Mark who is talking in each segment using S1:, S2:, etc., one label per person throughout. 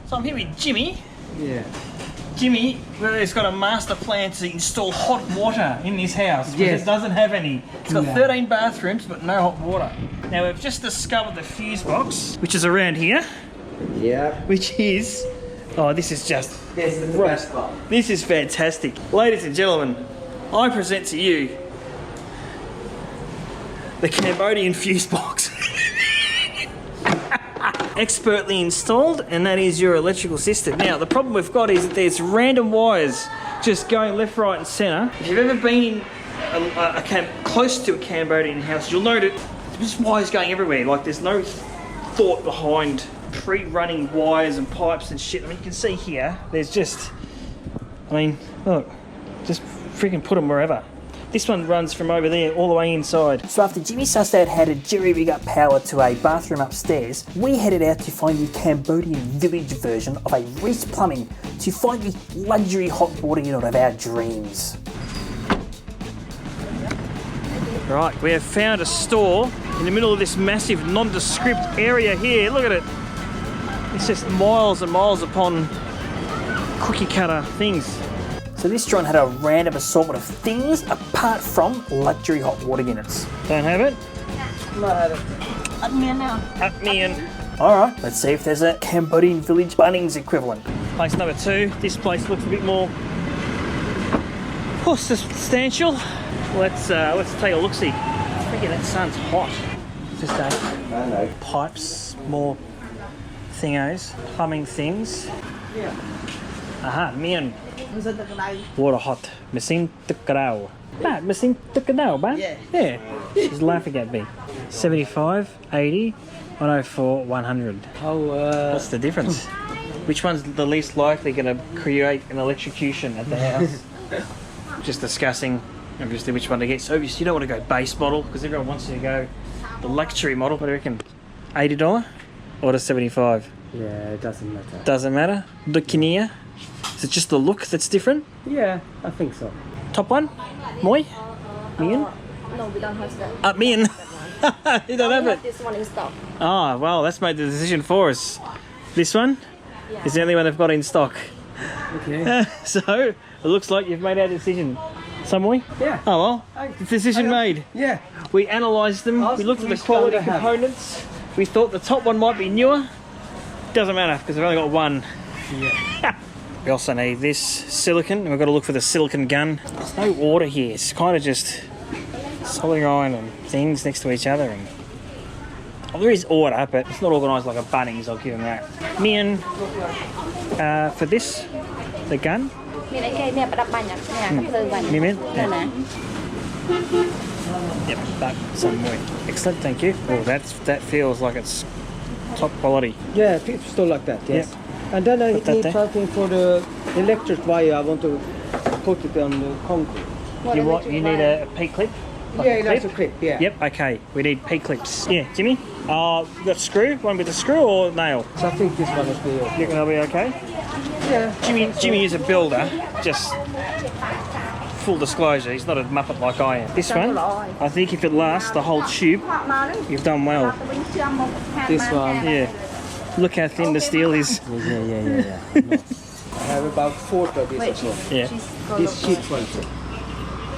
S1: So I'm here with Jimmy.
S2: Yeah.
S1: Jimmy has got a master plan to install hot water in this house, because
S2: Yes.
S1: it doesn't have any. It's got
S2: No.
S1: 13 bathrooms, but no hot water. Now we've just discovered the fuse box, which is around here,
S2: Yeah.
S1: which is, oh, this is just,
S2: This is the best one.
S1: this is fantastic. Ladies and gentlemen, I present to you the Cambodian fuse box. Expertly installed, and that is your electrical system. Now the problem we've got is that there's random wires just going left, right and centre. If you've ever been in close to a Cambodian house, you'll note there's just wires going everywhere. Like there's no thought behind pre-running wires and pipes and shit. I mean, you can see here, there's just, I mean, look, just freaking put them wherever. This one runs from over there all the way inside. So after Jimmy sussed out how to jerry-rig up power to a bathroom upstairs, we headed out to find the Cambodian village version of a Reese Plumbing to find the luxury hot water unit of our dreams. Right, we have found a store in the middle of this massive nondescript area here. Look at it. It's just miles and miles upon cookie cutter things. So this joint had a random assortment of things apart from luxury hot water units. Don't have it?
S2: No, I haven't.
S1: Up me in. Alright, let's see if there's a Cambodian village Bunnings equivalent. Place number 2. This place looks a bit more substantial. Let's take a look-see. Freaking that sun's hot. Just
S2: I know.
S1: pipes, more thingos, plumbing things.
S2: Yeah.
S1: Aha, mian. Water hot. Missing tukarao. Ba, missing tukarao, ba?
S2: Yeah.
S1: Yeah. She's laughing at me. 75, 80, 104, 100.
S2: How,
S1: What's the difference? Which one's the least likely going to create an electrocution at the house? Just discussing, obviously, which one to get. So obviously you don't want to go base model, because everyone wants you to go the luxury model. What do you reckon? $80 or the 75?
S2: Yeah, it doesn't matter.
S1: Doesn't matter. Looking is it just the look that's different?
S2: Yeah, I think so.
S1: Top one? Moi? Mian?
S3: No, we don't have that.
S1: Mian. You don't have it.
S3: This one in stock.
S1: Oh, well, that's made the decision for us. This one is the only one they've got in stock.
S2: Okay.
S1: So, it looks like you've made our decision. Some way?
S2: Yeah.
S1: Oh well, decision made.
S2: Yeah.
S1: We analysed them, we looked at the quality components, we thought the top one might be newer. Doesn't matter, because we've only got one.
S2: Yeah.
S1: We also need this silicon, and we've got to look for the silicon gun. There's no water here, it's kind of just soldering iron and things next to each other. And oh, there is order, but it's not organised like a Bunnings, I'll give them that. Mian, for this, the gun. Mian? Yep, that somewhere. Excellent, thank you. Oh, that feels like it's top quality.
S2: Yeah, it's still like that, yes.
S1: Yep.
S2: And then I
S1: Put that
S2: need
S1: there.
S2: something for the electric wire. I want to put it on the concrete.
S1: You need a P-clip? Like
S2: Yeah,
S1: a
S2: that's a clip, yeah.
S1: Yep, okay. We need P-clips. Yeah, Jimmy? The screw? One with the screw or nail?
S2: So I think this one will be
S1: You
S2: okay.
S1: reckon that'll be okay?
S2: Yeah.
S1: Jimmy is a builder, just full disclosure, he's not a muppet like I am. This one, I think if it lasts the whole tube, you've done well.
S2: This one.
S1: Yeah. Look how thin the steel is.
S2: Yeah. No. I have about 40 of this as well.
S1: Yeah.
S2: This cheap one.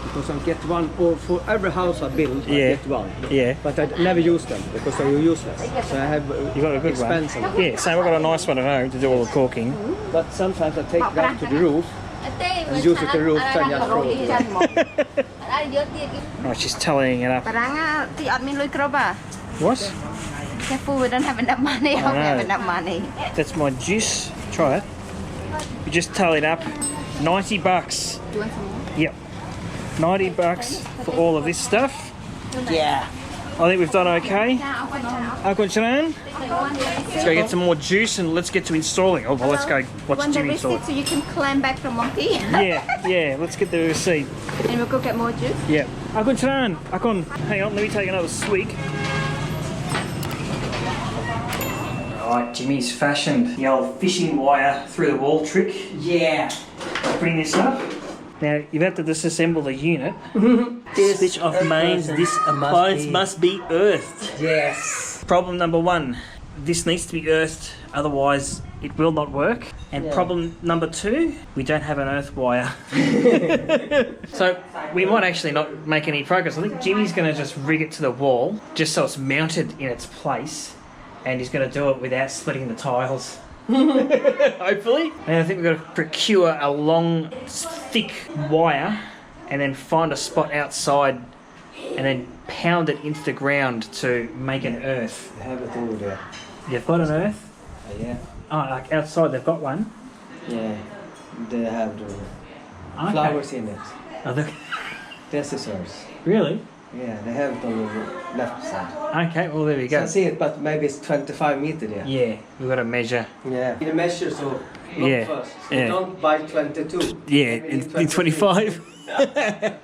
S2: Because I get one, or for every house I build,
S1: Yeah.
S2: I get one.
S1: Yeah.
S2: But I never use them because they're useless. So I have
S1: You got a good
S2: expensive
S1: one. Yeah, so I've got a nice one at home to do all the caulking.
S2: But sometimes I take that to the roof and use it to the roof and just throw it away.
S1: Oh, she's tallying it up. What?
S3: Careful, we don't have enough money. I don't have enough money.
S1: That's my juice. Try it. You just tallied up $90.
S3: Do you want some more?
S1: Yep. $90 for all of this stuff.
S2: Yeah.
S1: I think we've done okay. Akon Charan, let's go get some more juice and let's get to installing. Oh, well, let's go watch
S3: Want the
S1: Jimmy install.
S3: receipt so you can climb back from monkey?
S1: Yeah, let's get the receipt.
S3: And we'll go get more juice?
S1: Yeah. Akon Charan, Akon, hang on, let me take another swig. Alright, Jimmy's fashioned the old fishing wire through the wall trick.
S2: Yeah.
S1: Bring this up. Now, you've had to disassemble the unit. Switch off mains, this appliance must be earthed.
S2: Yes.
S1: Problem number 1. this needs to be earthed, otherwise it will not work. And problem number 2, we don't have an earth wire. So we might actually not make any progress. I think Jimmy's going to just rig it to the wall, just so it's mounted in its place, and he's going to do it without splitting the tiles. Hopefully. And I think we've got to procure a long, thick wire, and then find a spot outside, and then pound it into the ground to make an earth.
S2: They have it over there.
S1: You've got an earth?
S2: Yeah.
S1: Oh, like outside they've got one?
S2: Yeah. They have the
S1: Okay.
S2: flowers in it.
S1: Oh,
S2: That's the source.
S1: really?
S2: Yeah, they have it on the left side.
S1: Okay, well there we
S2: So
S1: go.
S2: I see it, but maybe it's 25 meters there.
S1: Yeah, we've got to measure.
S2: Yeah. You measure, so look
S1: Yeah,
S2: first. So
S1: yeah.
S2: don't buy 22.
S1: Yeah,
S2: Maybe
S1: in 25.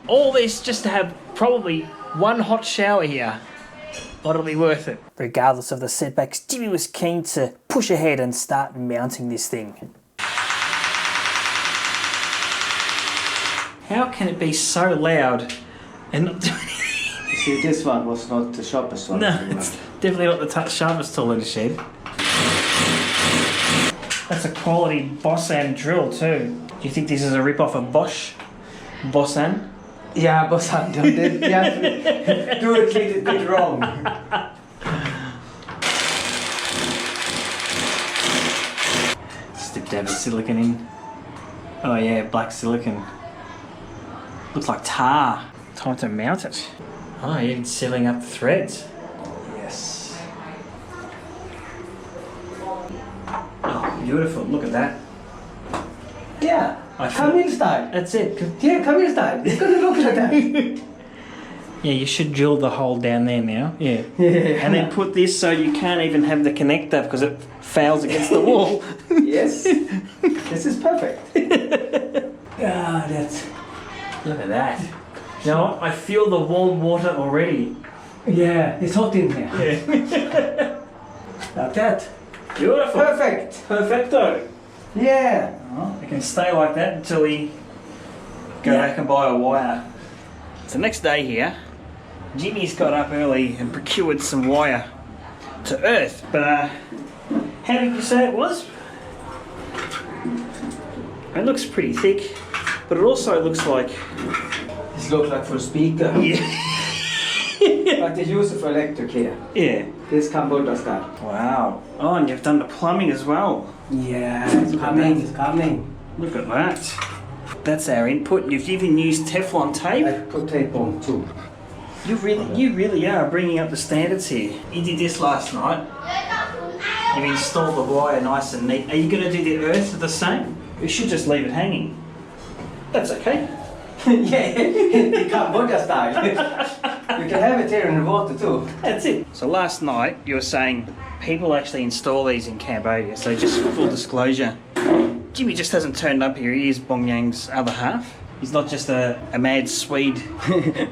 S1: All this just to have probably one hot shower here. But it'll be worth it. Regardless of the setbacks, Jimmy was keen to push ahead and start mounting this thing. How can it be so loud and not do anything?
S2: You see, this one was not the sharpest one.
S1: No, it's definitely not the sharpest tool in the shed. That's a quality Bossan drill too. Do you think this is a rip-off of Bosch? Bossan?
S2: Yeah, but sometimes you have to do it a little bit wrong.
S1: Just a dab of silicon in. Oh yeah, black silicon. Looks like tar. Time to mount it. Oh, you're even sealing up the threads.
S2: Yes.
S1: Oh, beautiful. Look at that.
S2: Yeah,
S1: I feel-
S2: Camille style.
S1: That's it.
S2: Yeah, Camille style. It's gonna look like that.
S1: Yeah, you should drill the hole down there now. Yeah.
S2: Yeah.
S1: And then put this so you can't even have the connector because it fails against the wall.
S2: Yes. This is perfect.
S1: Ah, that's... Look at that. You know what? I feel the warm water already.
S2: Yeah, it's hot in here.
S1: Yeah.
S2: Like that.
S1: Beautiful.
S2: Perfect.
S1: Perfecto.
S2: Yeah.
S1: Well, it can stay like that until we go back and buy a wire. It's the next day here. Jimmy's got up early and procured some wire to earth. But how did you say it was? It looks pretty thick, but it also looks like...
S2: This looks like for a speaker.
S1: Yeah.
S2: But they use it for electric here.
S1: Yeah.
S2: This Cambodia style.
S1: Wow. Oh, and you've done the plumbing as well.
S2: Yeah, it's coming. It's coming.
S1: Look at that. That's our input. You've even used Teflon tape.
S2: I put tape on too.
S1: You really are bringing up the standards here. You did this last night. You've installed the wire nice and neat. Are you going to do the earth the same? We should just leave it hanging. That's okay.
S2: Yeah, the Cambodia style. You can have it here in the water too.
S1: That's it. So last night you were saying people actually install these in Cambodia. So just for full disclosure, Jimmy just hasn't turned up here. He is Bong Yang's other half. He's not just a mad Swede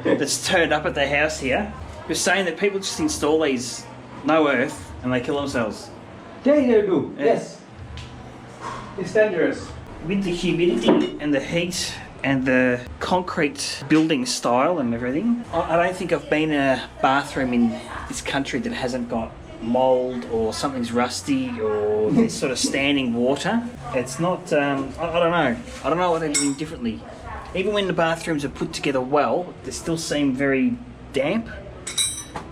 S1: that's turned up at the house here. You're saying that people just install these, no earth, and they kill themselves.
S2: Yeah, they do.
S1: Yeah.
S2: Yes. It's dangerous.
S1: With the humidity and the heat and the concrete building style and everything, I don't think I've been in a bathroom in this country that hasn't got mould or something's rusty or this sort of standing water. It's not, I don't know. I don't know what they're doing differently. Even when the bathrooms are put together well, they still seem very damp.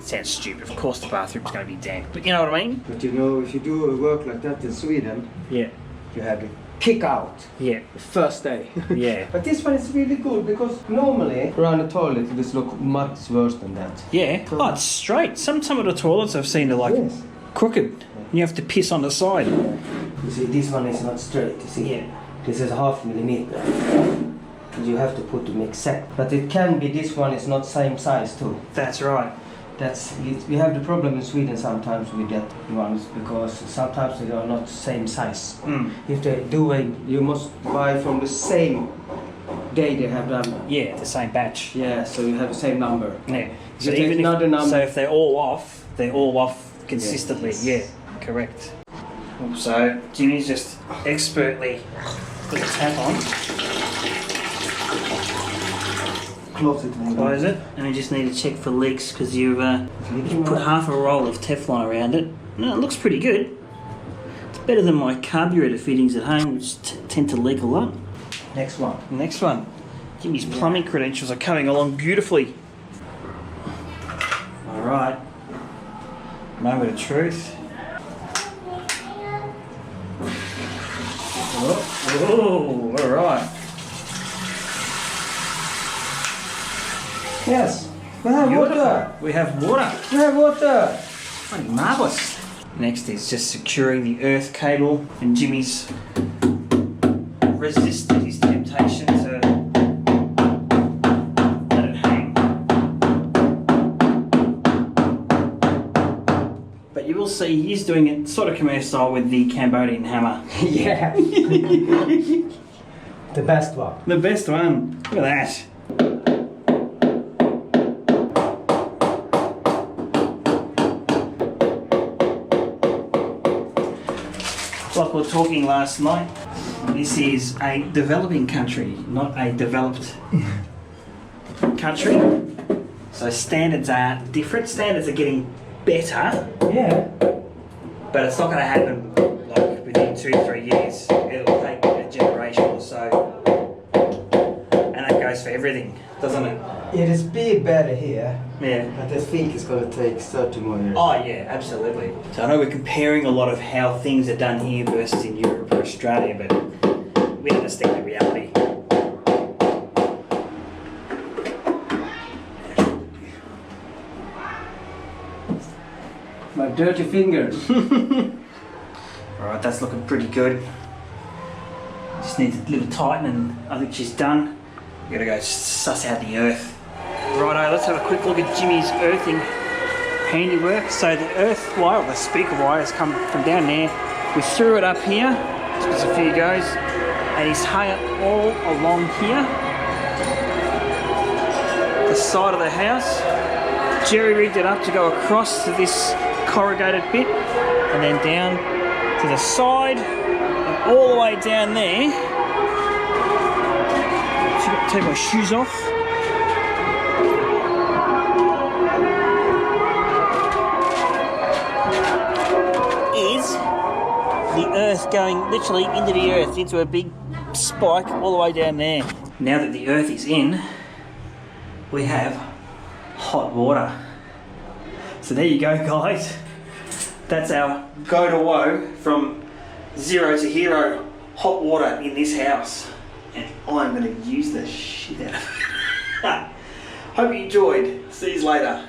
S1: Sounds stupid. Of course the bathroom's going to be damp, but you know what I mean?
S2: But you know, if you do work like that in Sweden,
S1: Yeah.
S2: you have to kick out
S1: Yeah.
S2: the first day.
S1: Yeah.
S2: But this one is really good because normally around the toilet this look much worse than that.
S1: Yeah. Oh, it's straight. Some of the toilets I've seen are like
S2: Yes.
S1: crooked. You have to piss on the side.
S2: You see, this one is not straight. You see,
S1: Yeah.
S2: this is 0.5 millimeter. You have to put them exact. But it can be this one is not same size too.
S1: That's right.
S2: That's we have the problem in Sweden sometimes with that ones because sometimes they are not same size.
S1: Mm.
S2: If they do it, you must buy from the same day they have done.
S1: Yeah, the same batch.
S2: Yeah, so you have the same number.
S1: Yeah.
S2: You take another number.
S1: So if they're all off consistently.
S2: Yes.
S1: Yeah, correct. So Jimmy's just expertly put the tap on.
S2: close it.
S1: Close it, and we just need to check for leaks because you've put half a roll of Teflon around it. No, it looks pretty good. It's better than my carburetor fittings at home, which tend to leak a lot.
S2: Next one.
S1: Next one. Jimmy's plumbing credentials are coming along beautifully. All right. Moment of truth. Oh, all right.
S2: Yes. We have water.
S1: We have water.
S2: We have water.
S1: Bloody marvellous. Next is just securing the earth cable, and Jimmy's resisted his temptation to let it hang. But you will see he's doing it sort of Khmer style with the Cambodian hammer.
S2: Yeah. The best one.
S1: The best one. Look at that. Like we were talking last night, this is a developing country, not a developed country. So standards are different. Standards are getting better.
S2: Yeah.
S1: But it's not going to happen like within 2-3 years. It'll take a generation or so. And that goes for everything, doesn't it?
S2: It is big better here.
S1: Yeah.
S2: But I think it's going to take 30 more years.
S1: Oh yeah, absolutely. So I know we're comparing a lot of how things are done here versus in Europe or Australia, but we understand the reality.
S2: My dirty fingers.
S1: Alright, that's looking pretty good. Just needs a little tighten and I think she's done. We gotta go suss out the earth. Righto, let's have a quick look at Jimmy's earthing handiwork. So the earth wire, or the speaker wire, has come from down there. We threw it up here, just a few goes, and he's hung it all along here. The side of the house. Jerry rigged it up to go across to this corrugated bit, and then down to the side, and all the way down there. So I've got to take my shoes off. Is the earth going literally into the earth, into a big spike all the way down there. Now that the earth is in, we have hot water. So there you go, guys. That's our go to woe from 0 to hero. Hot water in this house. And I'm going to use the shit out of it. Hope you enjoyed. See you later.